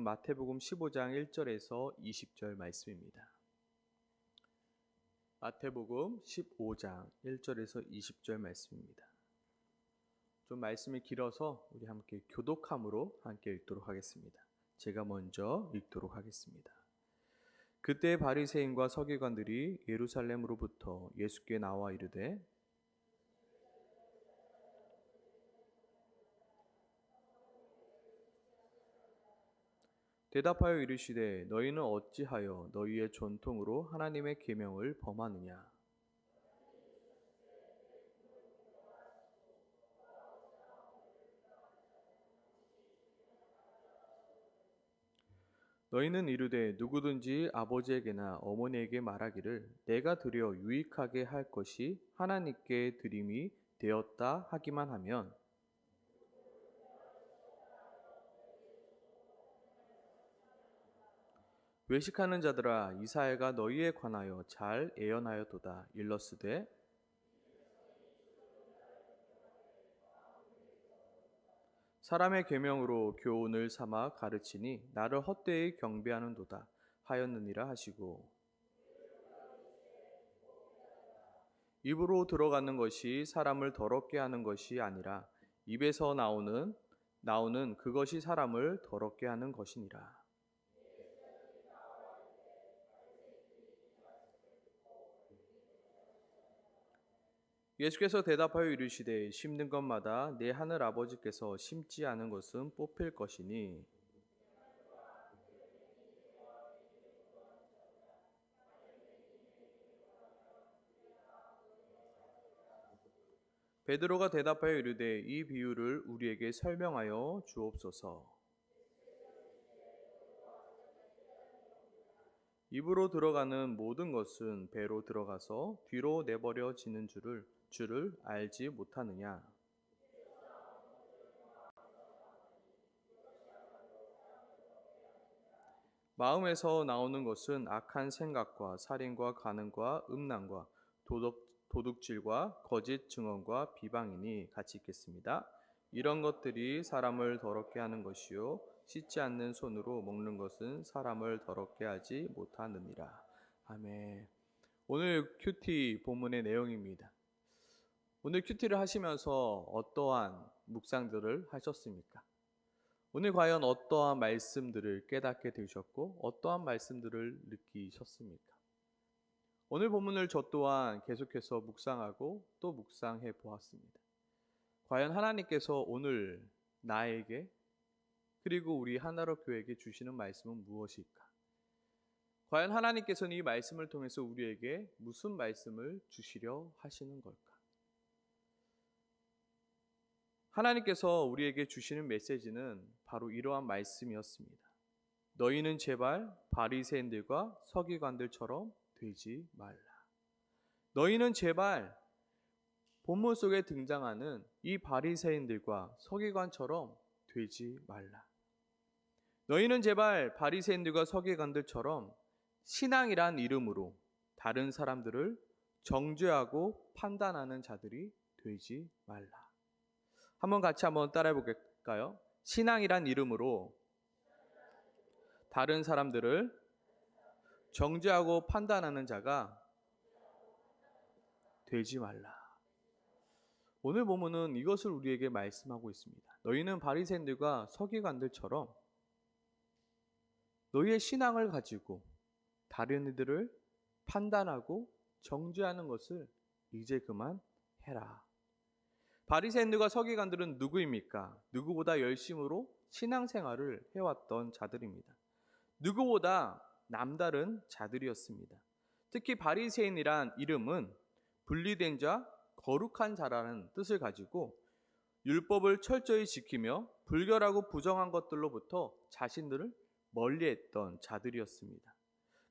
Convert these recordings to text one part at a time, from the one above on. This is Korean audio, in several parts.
마태복음 15장 1절에서 20절 말씀입니다. 마태복음 15장 1절에서 20절 말씀입니다. 좀 말씀이 길어서 우리 함께 교독함으로 함께 읽도록 하겠습니다. 제가 먼저 읽도록 하겠습니다. 그때 바리새인과 서기관들이 예루살렘으로부터 예수께 나와 이르되 대답하여 이르시되 너희는 어찌하여 너희의 전통으로 하나님의 계명을 범하느냐. 너희는 이르되 누구든지 아버지에게나 어머니에게 말하기를 내가 드려 유익하게 할 것이 하나님께 드림이 되었다 하기만 하면 외식하는 자들아 이사야가 너희에 관하여 잘 예언하였도다. 일러스되 사람의 계명으로 교훈을 삼아 가르치니 나를 헛되이 경배하는도다 하였느니라 하시고 입으로 들어가는 것이 사람을 더럽게 하는 것이 아니라 입에서 나오는 그것이 사람을 더럽게 하는 것이니라. 예수께서 대답하여 이르시되 심는 것마다 내 하늘 아버지께서 심지 않은 것은 뽑힐 것이니 베드로가 대답하여 이르되 이 비유를 우리에게 설명하여 주옵소서. 입으로 들어가는 모든 것은 배로 들어가서 뒤로 내버려지는 줄을 알지 못하느냐. 마음에서 나오는 것은 악한 생각과 살인과 간음과 음란과 도둑질과 거짓 증언과 비방이니 같이 읽겠습니다. 이런 것들이 사람을 더럽게 하는 것이요 씻지 않는 손으로 먹는 것은 사람을 더럽게 하지 못하느니라. 아멘. 오늘 큐티 본문의 내용입니다. 오늘 큐티를 하시면서 어떠한 묵상들을 하셨습니까? 오늘 과연 어떠한 말씀들을 깨닫게 되셨고 어떠한 말씀들을 느끼셨습니까? 오늘 본문을 저 또한 계속해서 묵상하고 또 묵상해 보았습니다. 과연 하나님께서 오늘 나에게 그리고 우리 하나로 교회에게 주시는 말씀은 무엇일까? 과연 하나님께서는 이 말씀을 통해서 우리에게 무슨 말씀을 주시려 하시는 걸까? 하나님께서 우리에게 주시는 메시지는 바로 이러한 말씀이었습니다. 너희는 제발 바리새인들과 서기관들처럼 되지 말라. 너희는 제발 본문 속에 등장하는 이 바리새인들과 서기관처럼 되지 말라. 너희는 제발 바리새인들과 서기관들처럼 신앙이란 이름으로 다른 사람들을 정죄하고 판단하는 자들이 되지 말라. 같이 따라해 볼까요? 신앙이란 이름으로 다른 사람들을 정죄하고 판단하는 자가 되지 말라. 오늘 본문은 이것을 우리에게 말씀하고 있습니다. 너희는 바리새인들과 서기관들처럼 너희의 신앙을 가지고 다른 이들을 판단하고 정죄하는 것을 이제 그만 해라. 바리새인들과 서기관들은 누구입니까? 누구보다 열심으로 신앙생활을 해왔던 자들입니다. 누구보다 남다른 자들이었습니다. 특히 바리새인이란 이름은 분리된 자, 거룩한 자라는 뜻을 가지고 율법을 철저히 지키며 불결하고 부정한 것들로부터 자신들을 멀리했던 자들이었습니다.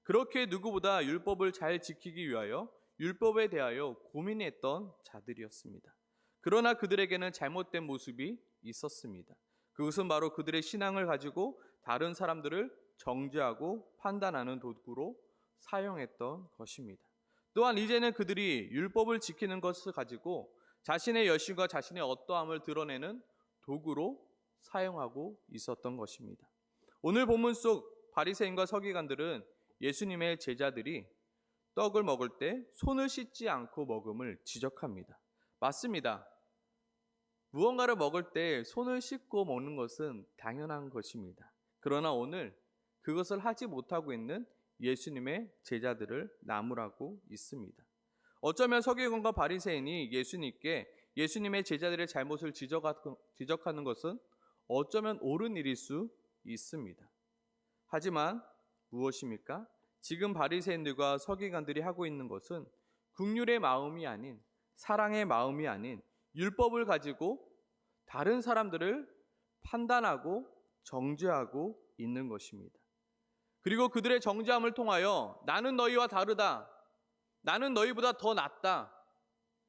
그렇게 누구보다 율법을 잘 지키기 위하여 율법에 대하여 고민했던 자들이었습니다. 그러나 그들에게는 잘못된 모습이 있었습니다. 그것은 바로 그들의 신앙을 가지고 다른 사람들을 정죄하고 판단하는 도구로 사용했던 것입니다. 또한 이제는 그들이 율법을 지키는 것을 가지고 자신의 열심과 자신의 어떠함을 드러내는 도구로 사용하고 있었던 것입니다. 오늘 본문 속 바리새인과 서기관들은 예수님의 제자들이 떡을 먹을 때 손을 씻지 않고 먹음을 지적합니다. 맞습니다. 무언가를 먹을 때 손을 씻고 먹는 것은 당연한 것입니다. 그러나 오늘 그것을 하지 못하고 있는 예수님의 제자들을 나무라고 있습니다. 어쩌면 서기관과 바리새인이 예수님께 예수님의 제자들의 잘못을 지적하는 것은 어쩌면 옳은 일일 수 있습니다. 하지만 무엇입니까? 지금 바리새인들과 서기관들이 하고 있는 것은 긍휼의 마음이 아닌, 사랑의 마음이 아닌 율법을 가지고 다른 사람들을 판단하고 정죄하고 있는 것입니다. 그리고 그들의 정죄함을 통하여 나는 너희와 다르다, 나는 너희보다 더 낫다,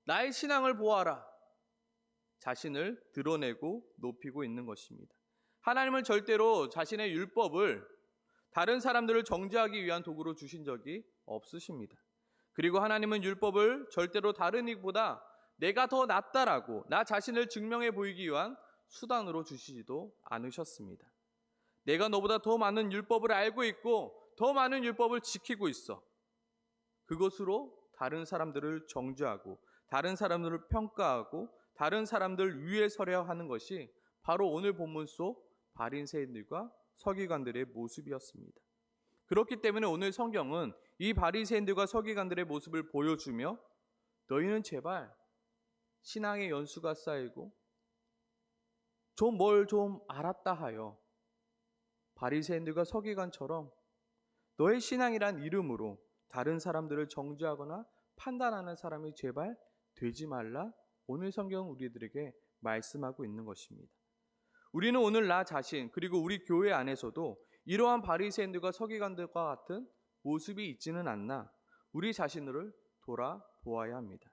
나의 신앙을 보아라, 자신을 드러내고 높이고 있는 것입니다. 하나님은 절대로 자신의 율법을 다른 사람들을 정죄하기 위한 도구로 주신 적이 없으십니다. 그리고 하나님은 율법을 절대로 다른 이보다 내가 더 낫다라고 나 자신을 증명해 보이기 위한 수단으로 주시지도 않으셨습니다. 내가 너보다 더 많은 율법을 알고 있고 더 많은 율법을 지키고 있어. 그것으로 다른 사람들을 정죄하고 다른 사람들을 평가하고 다른 사람들 위에 서려 하는 것이 바로 오늘 본문 속 바리새인들과 서기관들의 모습이었습니다. 그렇기 때문에 오늘 성경은 이 바리새인들과 서기관들의 모습을 보여주며 너희는 제발 신앙의 연수가 쌓이고 좀 알았다 하여 바리새인들과 서기관처럼 너의 신앙이란 이름으로 다른 사람들을 정죄하거나 판단하는 사람이 제발 되지 말라. 오늘 성경은 우리들에게 말씀하고 있는 것입니다. 우리는 오늘 나 자신 그리고 우리 교회 안에서도 이러한 바리새인들과 서기관들과 같은 모습이 있지는 않나 우리 자신을 돌아보아야 합니다.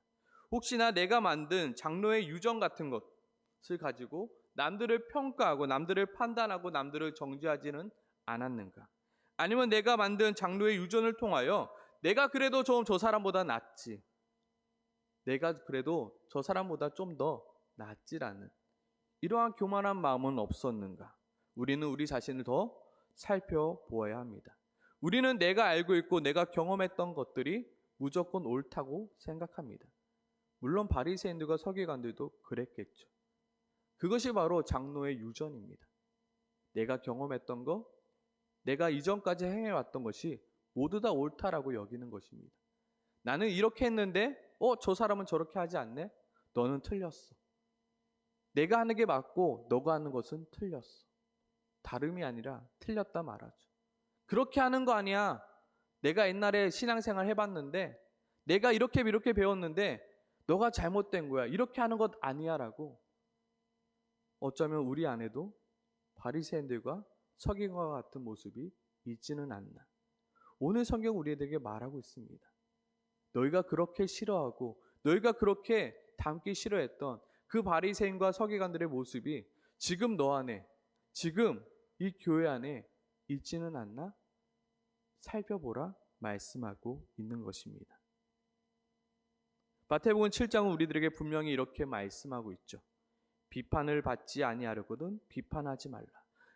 혹시나 내가 만든 장로의 유전 같은 것을 가지고 남들을 평가하고 남들을 판단하고 남들을 정죄하지는 않았는가? 아니면 내가 만든 장로의 유전을 통하여 내가 그래도 좀 저 사람보다 낫지, 내가 그래도 저 사람보다 좀 더 낫지라는 이러한 교만한 마음은 없었는가? 우리는 우리 자신을 더 살펴보아야 합니다. 우리는 내가 알고 있고 내가 경험했던 것들이 무조건 옳다고 생각합니다. 물론 바리새인들과 서기관들도 그랬겠죠. 그것이 바로 장로의 유전입니다. 내가 경험했던 것, 내가 이전까지 행해왔던 것이 모두 다 옳다라고 여기는 것입니다. 나는 이렇게 했는데 저 사람은 저렇게 하지 않네? 너는 틀렸어. 내가 하는 게 맞고 너가 하는 것은 틀렸어. 다름이 아니라 틀렸다 말하죠. 그렇게 하는 거 아니야. 내가 옛날에 신앙생활 해봤는데 내가 이렇게 배웠는데 너가 잘못된 거야. 이렇게 하는 것 아니야 라고 어쩌면 우리 안에도 바리새인들과 서기관과 같은 모습이 있지는 않나. 오늘 성경 우리에게 말하고 있습니다. 너희가 그렇게 싫어하고 너희가 그렇게 닮기 싫어했던 그 바리새인과 서기관들의 모습이 지금 너 안에, 지금 이 교회 안에 있지는 않나? 살펴보라 말씀하고 있는 것입니다. 마태복음 7장은 우리들에게 분명히 이렇게 말씀하고 있죠. 비판을 받지 아니하려거든 비판하지 말라.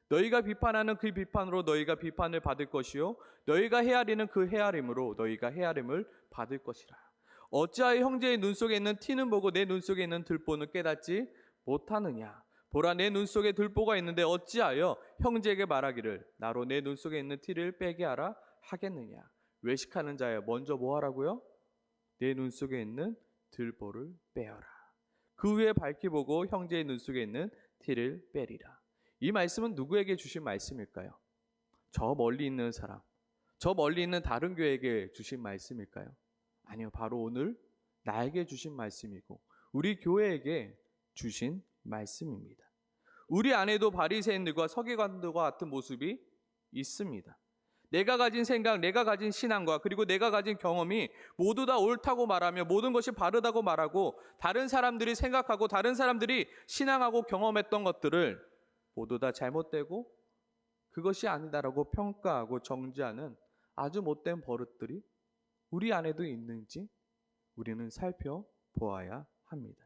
너희가 비판하는 그 비판으로 너희가 비판을 받을 것이요 너희가 헤아리는 그 헤아림으로 너희가 헤아림을 받을 것이라. 어찌하여 형제의 눈 속에 있는 티는 보고 내 눈 속에 있는 들보는 깨닫지 못하느냐. 보라, 내 눈 속에 들보가 있는데 어찌하여 형제에게 말하기를 나로 내 눈 속에 있는 티를 빼게 하라 하겠느냐. 외식하는 자여, 먼저 뭐 하라고요? 내 눈 속에 있는 들보를 빼어라. 그 후에 밝히 보고 형제의 눈 속에 있는 티를 빼리라. 이 말씀은 누구에게 주신 말씀일까요? 저 멀리 있는 사람, 저 멀리 있는 다른 교회에게 주신 말씀일까요? 아니요, 바로 오늘 나에게 주신 말씀이고 우리 교회에게 주신 말씀입니다. 우리 안에도 바리새인들과 서기관들과 같은 모습이 있습니다. 내가 가진 생각, 내가 가진 신앙과 그리고 내가 가진 경험이 모두 다 옳다고 말하며 모든 것이 바르다고 말하고 다른 사람들이 생각하고 다른 사람들이 신앙하고 경험했던 것들을 모두 다 잘못되고 그것이 아니다라고 평가하고 정죄하는 아주 못된 버릇들이 우리 안에도 있는지 우리는 살펴보아야 합니다.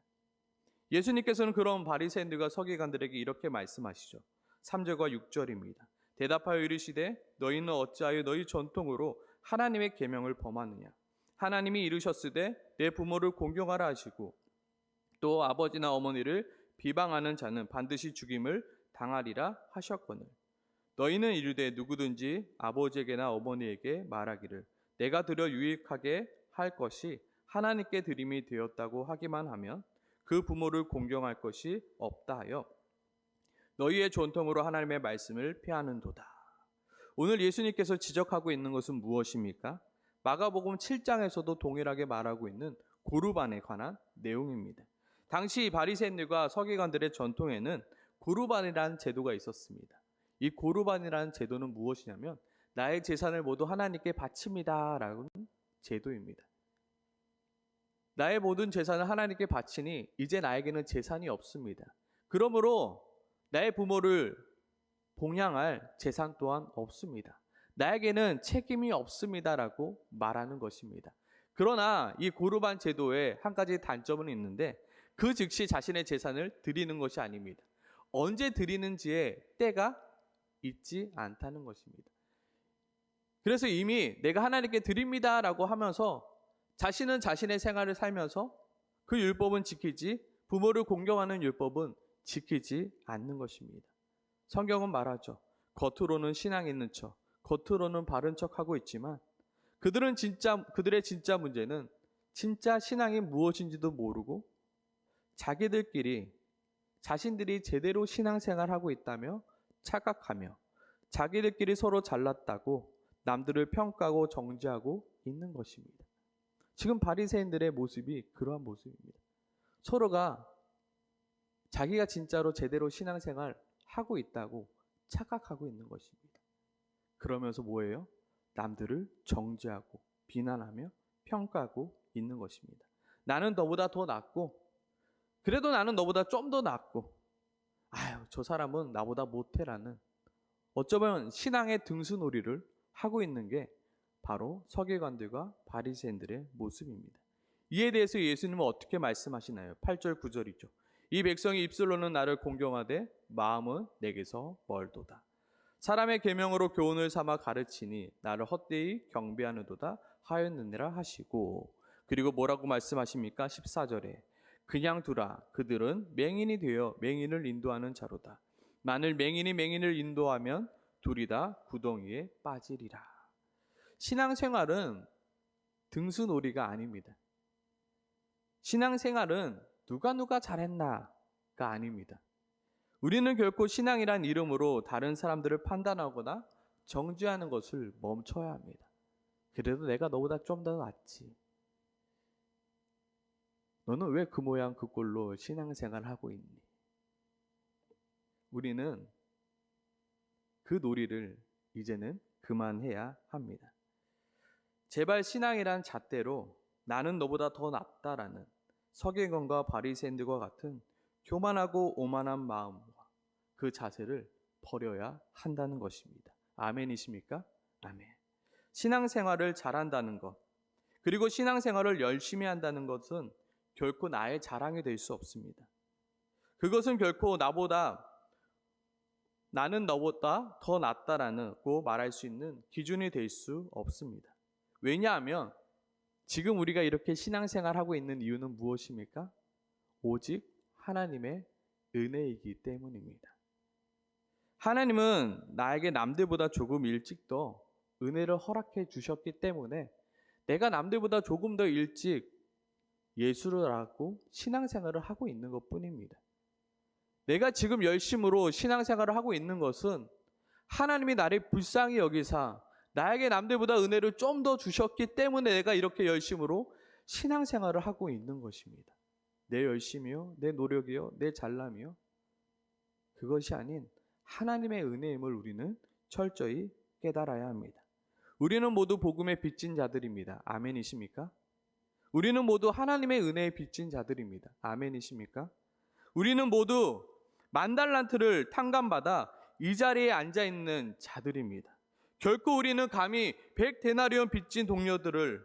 예수님께서는 그런 바리새인들과 서기관들에게 이렇게 말씀하시죠. 3절과 6절입니다. 대답하여 이르시되 너희는 어찌하여 너희 전통으로 하나님의 계명을 범하느냐. 하나님이 이르셨으되 내 부모를 공경하라 하시고 또 아버지나 어머니를 비방하는 자는 반드시 죽임을 당하리라 하셨거늘. 너희는 이르되 누구든지 아버지에게나 어머니에게 말하기를 내가 드려 유익하게 할 것이 하나님께 드림이 되었다고 하기만 하면 그 부모를 공경할 것이 없다 하여 너희의 전통으로 하나님의 말씀을 폐하는도다. 오늘 예수님께서 지적하고 있는 것은 무엇입니까? 마가복음 7장에서도 동일하게 말하고 있는 고르반에 관한 내용입니다. 당시 바리새인들과 서기관들의 전통에는 고르반이라는 제도가 있었습니다. 이 고르반이라는 제도는 무엇이냐면 나의 재산을 모두 하나님께 바칩니다라는 제도입니다. 나의 모든 재산을 하나님께 바치니 이제 나에게는 재산이 없습니다. 그러므로 나의 부모를 봉양할 재산 또한 없습니다. 나에게는 책임이 없습니다라고 말하는 것입니다. 그러나 이 고르반 제도에 한 가지 단점은 있는데 그 즉시 자신의 재산을 드리는 것이 아닙니다. 언제 드리는지에 때가 있지 않다는 것입니다. 그래서 이미 내가 하나님께 드립니다라고 하면서 자신은 자신의 생활을 살면서 그 율법은 지키지 부모를 공경하는 율법은 지키지 않는 것입니다. 성경은 말하죠. 겉으로는 신앙 있는 척, 겉으로는 바른 척하고 있지만 그들의 진짜 문제는 진짜 신앙이 무엇인지도 모르고 자기들끼리 자신들이 제대로 신앙생활하고 있다며 착각하며 자기들끼리 서로 잘났다고 남들을 평가하고 정죄하고 있는 것입니다. 지금 바리새인들의 모습이 그러한 모습입니다. 서로가 자기가 진짜로 제대로 신앙생활 하고 있다고 착각하고 있는 것입니다. 그러면서 뭐예요? 남들을 정죄하고 비난하며 평가하고 있는 것입니다. 나는 너보다 더 낫고 그래도 나는 너보다 좀 더 낫고 저 사람은 나보다 못해라는 어쩌면 신앙의 등수놀이를 하고 있는 게 바로 서기관들과 바리새인들의 모습입니다. 이에 대해서 예수님은 어떻게 말씀하시나요? 8절 9절이죠. 이 백성이 입술로는 나를 공경하되 마음은 내게서 멀도다. 사람의 계명으로 교훈을 삼아 가르치니 나를 헛되이 경배하는도다 하였느니라 하시고 그리고 뭐라고 말씀하십니까? 14절에 그냥 두라 그들은 맹인이 되어 맹인을 인도하는 자로다. 만일 맹인이 맹인을 인도하면 둘이 다 구덩이에 빠지리라. 신앙생활은 등수놀이가 아닙니다. 신앙생활은 누가 잘했나가 아닙니다. 우리는 결코 신앙이란 이름으로 다른 사람들을 판단하거나 정죄하는 것을 멈춰야 합니다. 그래도 내가 너보다 좀 더 낫지. 너는 왜 그 모양 그 꼴로 신앙생활을 하고 있니? 우리는 그 놀이를 이제는 그만해야 합니다. 제발 신앙이란 잣대로 나는 너보다 더 낫다라는 서기관과 바리새인들과 같은 교만하고 오만한 마음과 그 자세를 버려야 한다는 것입니다. 아멘이십니까? 아멘. 신앙생활을 잘한다는 것, 그리고 신앙생활을 열심히 한다는 것은 결코 나의 자랑이 될 수 없습니다. 그것은 결코 나는 너보다 더 낫다라고 말할 수 있는 기준이 될 수 없습니다. 왜냐하면 지금 우리가 이렇게 신앙생활하고 있는 이유는 무엇입니까? 오직 하나님의 은혜이기 때문입니다. 하나님은 나에게 남들보다 조금 일찍 더 은혜를 허락해 주셨기 때문에 내가 남들보다 조금 더 일찍 예수를 알고 신앙생활을 하고 있는 것뿐입니다. 내가 지금 열심으로 신앙생활을 하고 있는 것은 하나님이 나를 불쌍히 여기사 나에게 남들보다 은혜를 좀 더 주셨기 때문에 내가 이렇게 열심으로 신앙생활을 하고 있는 것입니다. 내 열심이요, 내 노력이요, 내 잘남이요, 그것이 아닌 하나님의 은혜임을 우리는 철저히 깨달아야 합니다. 우리는 모두 복음에 빚진 자들입니다. 아멘이십니까? 우리는 모두 하나님의 은혜에 빚진 자들입니다. 아멘이십니까? 우리는 모두 10,000달란트를 탕감받아 이 자리에 앉아있는 자들입니다. 결코 우리는 감히 100데나리온 빚진 동료들을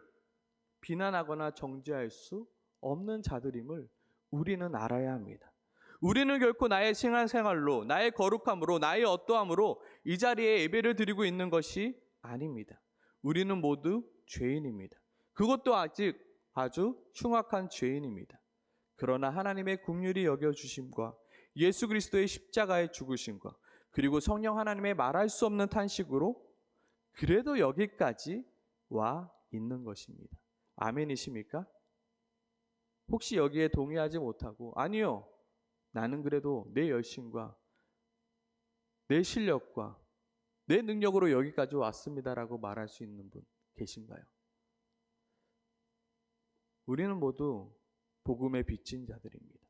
비난하거나 정죄할 수 없는 자들임을 우리는 알아야 합니다. 우리는 결코 나의 신앙생활로, 나의 거룩함으로, 나의 어떠함으로 이 자리에 예배를 드리고 있는 것이 아닙니다. 우리는 모두 죄인입니다. 그것도 아직 아주 흉악한 죄인입니다. 그러나 하나님의 긍휼히 여겨주심과 예수 그리스도의 십자가의 죽으심과 그리고 성령 하나님의 말할 수 없는 탄식으로 그래도 여기까지 와 있는 것입니다. 아멘이십니까? 혹시 여기에 동의하지 못하고 아니요, 나는 그래도 내 열심과 내 실력과 내 능력으로 여기까지 왔습니다라고 말할 수 있는 분 계신가요? 우리는 모두 복음의 빚진 자들입니다.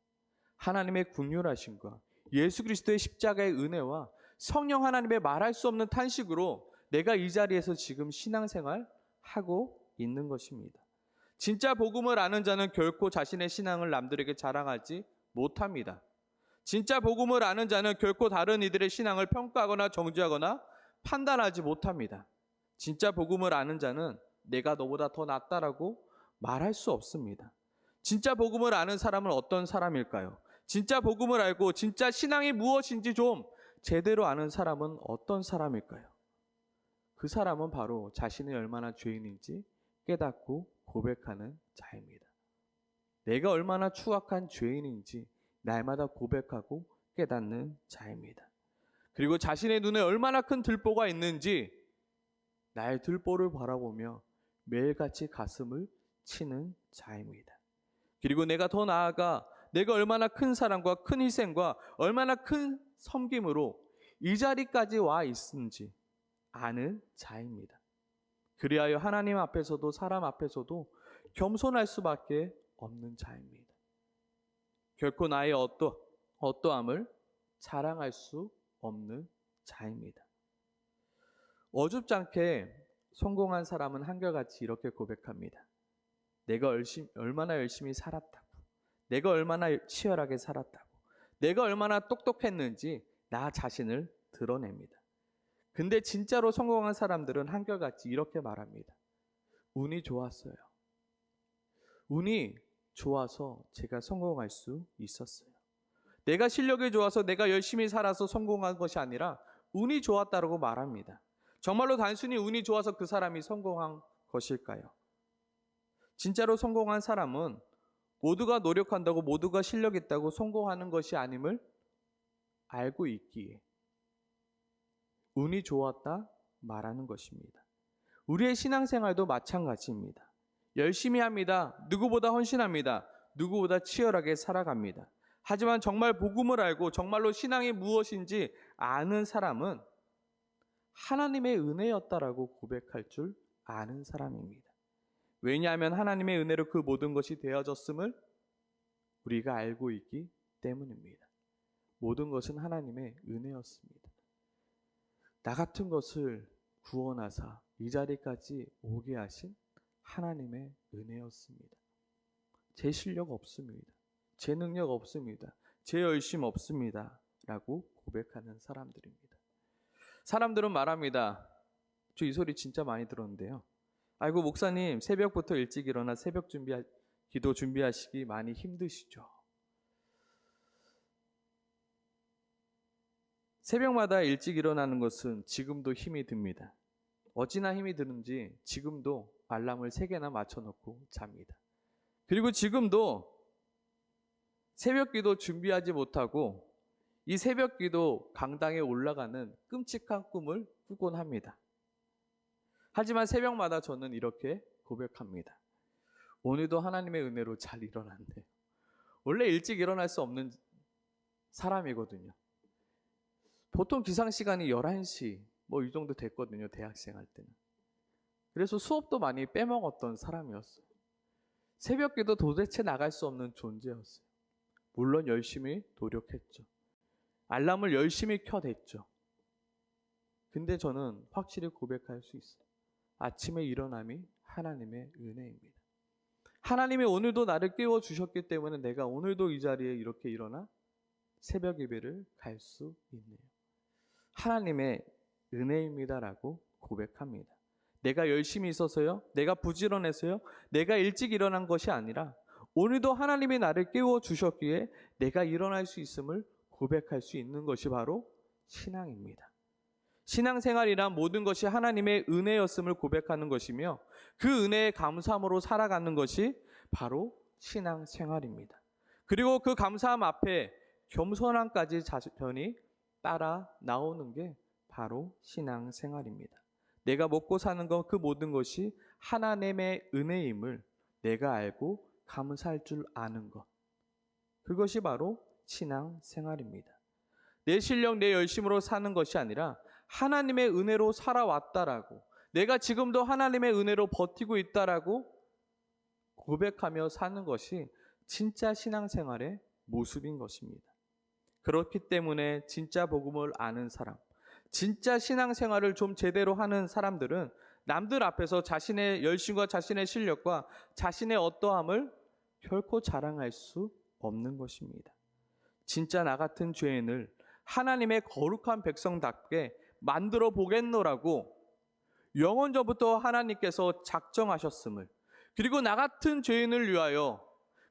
하나님의 긍휼하심과 예수 그리스도의 십자가의 은혜와 성령 하나님의 말할 수 없는 탄식으로 내가 이 자리에서 지금 신앙생활 하고 있는 것입니다. 진짜 복음을 아는 자는 결코 자신의 신앙을 남들에게 자랑하지 못합니다. 진짜 복음을 아는 자는 결코 다른 이들의 신앙을 평가하거나 정죄하거나 판단하지 못합니다. 진짜 복음을 아는 자는 내가 너보다 더 낫다라고 말할 수 없습니다. 진짜 복음을 아는 사람은 어떤 사람일까요? 진짜 복음을 알고 진짜 신앙이 무엇인지 좀 제대로 아는 사람은 어떤 사람일까요? 그 사람은 바로 자신이 얼마나 죄인인지 깨닫고 고백하는 자입니다. 내가 얼마나 추악한 죄인인지 날마다 고백하고 깨닫는 자입니다. 그리고 자신의 눈에 얼마나 큰 들보가 있는지 나의 들보를 바라보며 매일같이 가슴을 치는 자입니다. 그리고 내가 더 나아가 내가 얼마나 큰 사랑과 큰 희생과 얼마나 큰 섬김으로 이 자리까지 와 있는지 아는 자입니다. 그리하여 하나님 앞에서도 사람 앞에서도 겸손할 수밖에 없는 자입니다. 결코 나의 어떠함을 자랑할 수 없는 자입니다. 어줍지 않게 성공한 사람은 한결같이 이렇게 고백합니다. 내가 얼마나 열심히 살았다고, 내가 얼마나 치열하게 살았다고, 내가 얼마나 똑똑했는지 나 자신을 드러냅니다. 근데 진짜로 성공한 사람들은 한결같이 이렇게 말합니다. 운이 좋았어요. 운이 좋아서 제가 성공할 수 있었어요. 내가 실력이 좋아서 내가 열심히 살아서 성공한 것이 아니라 운이 좋았다고 말합니다. 정말로 단순히 운이 좋아서 그 사람이 성공한 것일까요? 진짜로 성공한 사람은 모두가 노력한다고 모두가 실력 있다고 성공하는 것이 아님을 알고 있기에 운이 좋았다 말하는 것입니다. 우리의 신앙생활도 마찬가지입니다. 열심히 합니다. 누구보다 헌신합니다. 누구보다 치열하게 살아갑니다. 하지만 정말 복음을 알고 정말로 신앙이 무엇인지 아는 사람은 하나님의 은혜였다라고 고백할 줄 아는 사람입니다. 왜냐하면 하나님의 은혜로 그 모든 것이 되어졌음을 우리가 알고 있기 때문입니다. 모든 것은 하나님의 은혜였습니다. 나 같은 것을 구원하사 이 자리까지 오게 하신 하나님의 은혜였습니다. 제 실력 없습니다. 제 능력 없습니다. 제 열심 없습니다. 라고 고백하는 사람들입니다. 사람들은 말합니다. 저 이 소리 진짜 많이 들었는데요. 아이고 목사님 새벽부터 일찍 일어나 새벽 기도 준비하시기 많이 힘드시죠. 새벽마다 일찍 일어나는 것은 지금도 힘이 듭니다. 어찌나 힘이 드는지 지금도 알람을 3개나 맞춰놓고 잡니다. 그리고 지금도 새벽 기도 준비하지 못하고 이 새벽 기도 강당에 올라가는 끔찍한 꿈을 꾸곤 합니다. 하지만 새벽마다 저는 이렇게 고백합니다. 오늘도 하나님의 은혜로 잘 일어났네요. 원래 일찍 일어날 수 없는 사람이거든요. 보통 기상시간이 11시 이 정도 됐거든요. 대학생 할 때는. 그래서 수업도 많이 빼먹었던 사람이었어요. 새벽 기도 도대체 나갈 수 없는 존재였어요. 물론 열심히 노력했죠. 알람을 열심히 켜댔죠. 근데 저는 확실히 고백할 수 있어요. 아침에 일어남이 하나님의 은혜입니다. 하나님이 오늘도 나를 깨워주셨기 때문에 내가 오늘도 이 자리에 이렇게 일어나 새벽 예배를 갈 수 있네요. 하나님의 은혜입니다라고 고백합니다. 내가 열심히 있어서요, 내가 부지런해서요, 내가 일찍 일어난 것이 아니라 오늘도 하나님이 나를 깨워 주셨기에 내가 일어날 수 있음을 고백할 수 있는 것이 바로 신앙입니다. 신앙생활이란 모든 것이 하나님의 은혜였음을 고백하는 것이며 그 은혜에 감사함으로 살아가는 것이 바로 신앙생활입니다. 그리고 그 감사함 앞에 겸손함까지 자연히 따라 나오는 게 바로 신앙생활입니다. 내가 먹고 사는 것 그 모든 것이 하나님의 은혜임을 내가 알고 감사할 줄 아는 것, 그것이 바로 신앙생활입니다. 내 실력, 내 열심으로 사는 것이 아니라 하나님의 은혜로 살아왔다라고, 내가 지금도 하나님의 은혜로 버티고 있다라고 고백하며 사는 것이 진짜 신앙생활의 모습인 것입니다. 그렇기 때문에 진짜 복음을 아는 사람, 진짜 신앙생활을 좀 제대로 하는 사람들은 남들 앞에서 자신의 열심과 자신의 실력과 자신의 어떠함을 결코 자랑할 수 없는 것입니다. 진짜 나 같은 죄인을 하나님의 거룩한 백성답게 만들어 보겠노라고 영원전부터 하나님께서 작정하셨음을, 그리고 나 같은 죄인을 위하여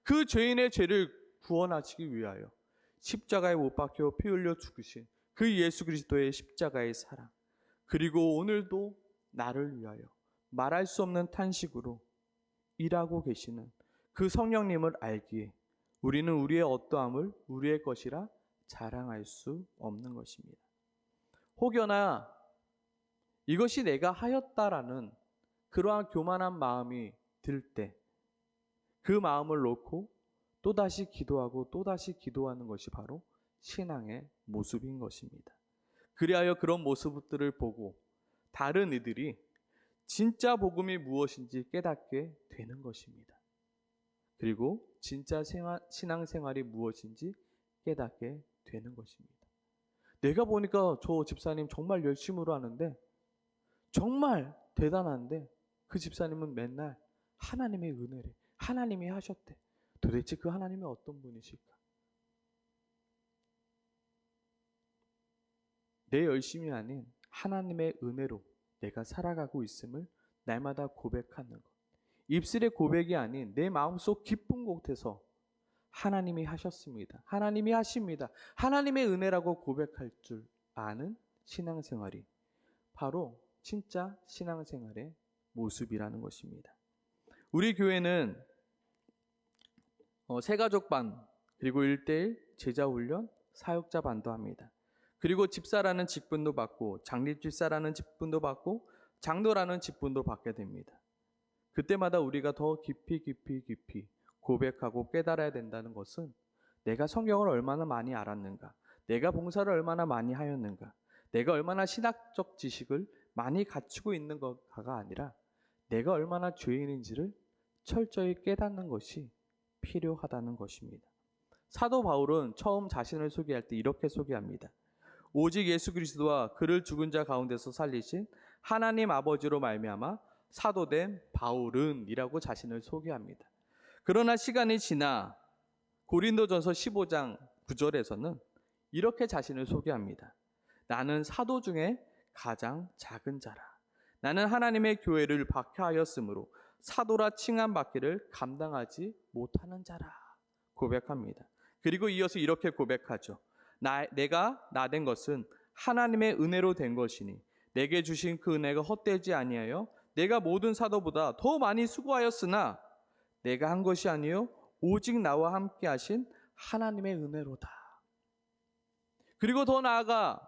그 죄인의 죄를 구원하시기 위하여 십자가에 못 박혀 피 흘려 죽으신 그 예수 그리스도의 십자가의 사랑, 그리고 오늘도 나를 위하여 말할 수 없는 탄식으로 일하고 계시는 그 성령님을 알기에 우리는 우리의 어떠함을 우리의 것이라 자랑할 수 없는 것입니다. 혹여나 이것이 내가 하였다라는 그러한 교만한 마음이 들 때 그 마음을 놓고 또다시 기도하고 또다시 기도하는 것이 바로 신앙의 모습인 것입니다. 그리하여 그런 모습들을 보고 다른 이들이 진짜 복음이 무엇인지 깨닫게 되는 것입니다. 그리고 진짜 신앙생활이 무엇인지 깨닫게 되는 것입니다. 내가 보니까 저 집사님 정말 열심으로 하는데, 정말 대단한데 그 집사님은 맨날 하나님의 은혜래, 하나님이 하셨대. 도대체 그 하나님이 어떤 분이실까? 내 열심이 아닌 하나님의 은혜로 내가 살아가고 있음을 날마다 고백하는 것. 입술의 고백이 아닌 내 마음속 깊은 곳에서 하나님이 하셨습니다, 하나님이 하십니다, 하나님의 은혜라고 고백할 줄 아는 신앙생활이 바로 진짜 신앙생활의 모습이라는 것입니다. 우리 교회는 새가족반, 그리고 1:1 제자훈련, 사역자반도 합니다. 그리고 집사라는 직분도 받고 장립집사라는 직분도 받고 장로라는 직분도 받게 됩니다. 그때마다 우리가 더 깊이 고백하고 깨달아야 된다는 것은 내가 성경을 얼마나 많이 알았는가, 내가 봉사를 얼마나 많이 하였는가, 내가 얼마나 신학적 지식을 많이 갖추고 있는 것가 아니라 내가 얼마나 죄인인지를 철저히 깨닫는 것이 필요하다는 것입니다. 사도 바울은 처음 자신을 소개할 때 이렇게 소개합니다. 오직 예수 그리스도와 그를 죽은 자 가운데서 살리신 하나님 아버지로 말미암아 사도된 바울은 이라고 자신을 소개합니다. 그러나 시간이 지나 고린도전서 15장 9절에서는 이렇게 자신을 소개합니다. 나는 사도 중에 가장 작은 자라. 나는 하나님의 교회를 박해하였으므로 사도라 칭함받기를 감당하지 못하는 자라 고백합니다. 그리고 이어서 이렇게 고백하죠. 내가 나된 것은 하나님의 은혜로 된 것이니 내게 주신 그 은혜가 헛되지 아니하여 내가 모든 사도보다 더 많이 수고하였으나 내가 한 것이 아니요 오직 나와 함께 하신 하나님의 은혜로다. 그리고 더 나아가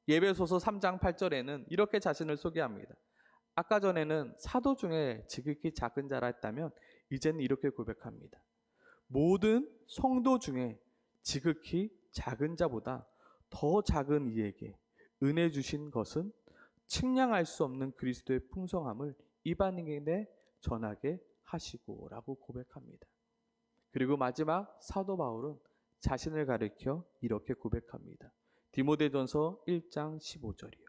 예배소서 3장 8절에는 이렇게 자신을 소개합니다. 아까 전에는 사도 중에 지극히 작은 자라 했다면 이제는 이렇게 고백합니다. 모든 성도 중에 지극히 작은 자보다 더 작은 이에게 은혜 주신 것은 측량할 수 없는 그리스도의 풍성함을 이방인에게 전하게 하시고 라고 고백합니다. 그리고 마지막 사도 바울은 자신을 가리켜 이렇게 고백합니다. 디모데전서 1장 15절이요.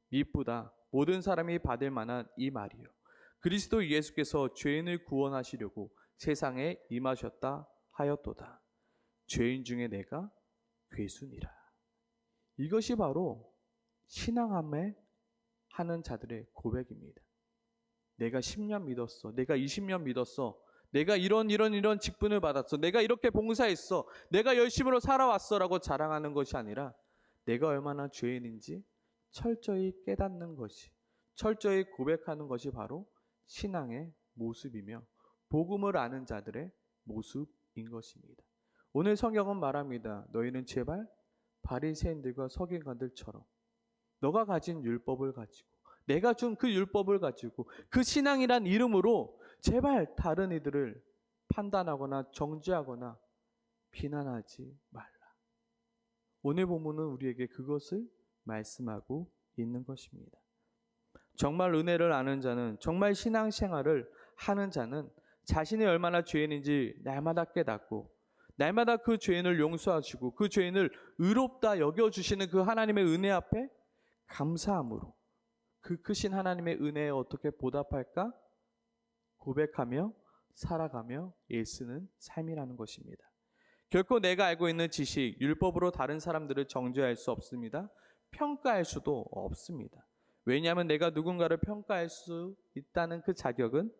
미쁘다 모든 사람이 받을 만한 이 말이요. 그리스도 예수께서 죄인을 구원하시려고 세상에 임하셨다 하였도다. 죄인 중에 내가 괴순이라. 이것이 바로 신앙함에 하는 자들의 고백입니다. 내가 10년 믿었어. 내가 20년 믿었어. 내가 이런 직분을 받았어. 내가 이렇게 봉사했어. 내가 열심으로 살아왔어라고 자랑하는 것이 아니라 내가 얼마나 죄인인지 철저히 깨닫는 것이, 철저히 고백하는 것이 바로 신앙의 모습이며 복음을 아는 자들의 모습인 것입니다. 오늘 성경은 말합니다. 너희는 제발 바리새인들과 서기관들처럼 너가 가진 율법을 가지고, 내가 준 그 율법을 가지고, 그 신앙이란 이름으로 제발 다른 이들을 판단하거나 정죄하거나 비난하지 말라. 오늘 본문은 우리에게 그것을 말씀하고 있는 것입니다. 정말 은혜를 아는 자는, 정말 신앙생활을 하는 자는 자신이 얼마나 죄인인지 날마다 깨닫고, 날마다 그 죄인을 용서하시고 그 죄인을 의롭다 여겨주시는 그 하나님의 은혜 앞에 감사함으로 그 크신 하나님의 은혜에 어떻게 보답할까 고백하며 살아가며 애쓰는 삶이라는 것입니다. 결코 내가 알고 있는 지식, 율법으로 다른 사람들을 정죄할 수 없습니다. 평가할 수도 없습니다. 왜냐하면 내가 누군가를 평가할 수 있다는 그 자격은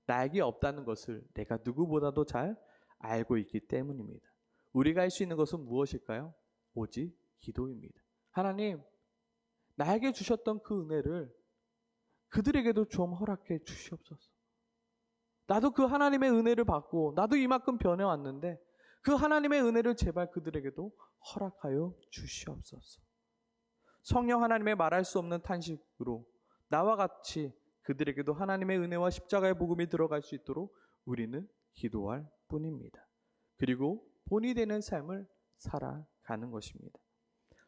나에게 없다는 것을 내가 누구보다도 잘 알고 있기 때문입니다. 우리가 할 수 있는 것은 무엇일까요? 오직 기도입니다. 하나님, 나에게 주셨던 그 은혜를 그들에게도 좀 허락해 주시옵소서. 나도 그 하나님의 은혜를 받고 나도 이만큼 변해왔는데 그 하나님의 은혜를 제발 그들에게도 허락하여 주시옵소서. 성령 하나님의 말할 수 없는 탄식으로 나와 같이 그들에게도 하나님의 은혜와 십자가의 복음이 들어갈 수 있도록 우리는 기도할 뿐입니다. 그리고 본이 되는 삶을 살아가는 것입니다.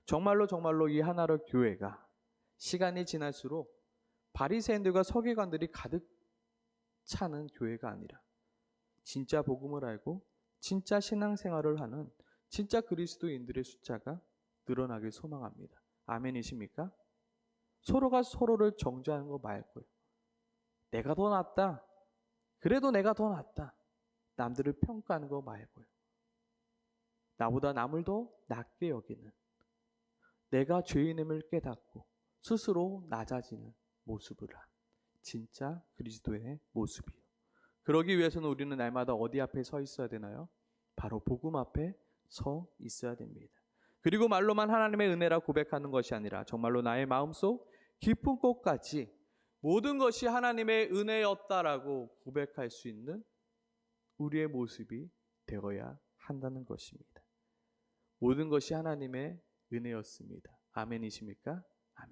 정말로 이 하나로 교회가 시간이 지날수록 바리새인들과 서기관들이 가득 차는 교회가 아니라 진짜 복음을 알고 진짜 신앙생활을 하는 진짜 그리스도인들의 숫자가 늘어나길 소망합니다. 아멘이십니까? 서로가 서로를 정죄하는 거 말고요. 내가 더 낫다. 그래도 내가 더 낫다. 남들을 평가하는 거 말고요. 나보다 남을 더 낫게 여기는, 내가 죄인임을 깨닫고 스스로 낮아지는 모습을 한 진짜 그리스도의 모습이요. 그러기 위해서는 우리는 날마다 어디 앞에 서 있어야 되나요? 바로 복음 앞에 서 있어야 됩니다. 그리고 말로만 하나님의 은혜라 고백하는 것이 아니라 정말로 나의 마음속 깊은 곳까지 모든 것이 하나님의 은혜였다라고 고백할 수 있는 우리의 모습이 되어야 한다는 것입니다. 모든 것이 하나님의 은혜였습니다. 아멘이십니까?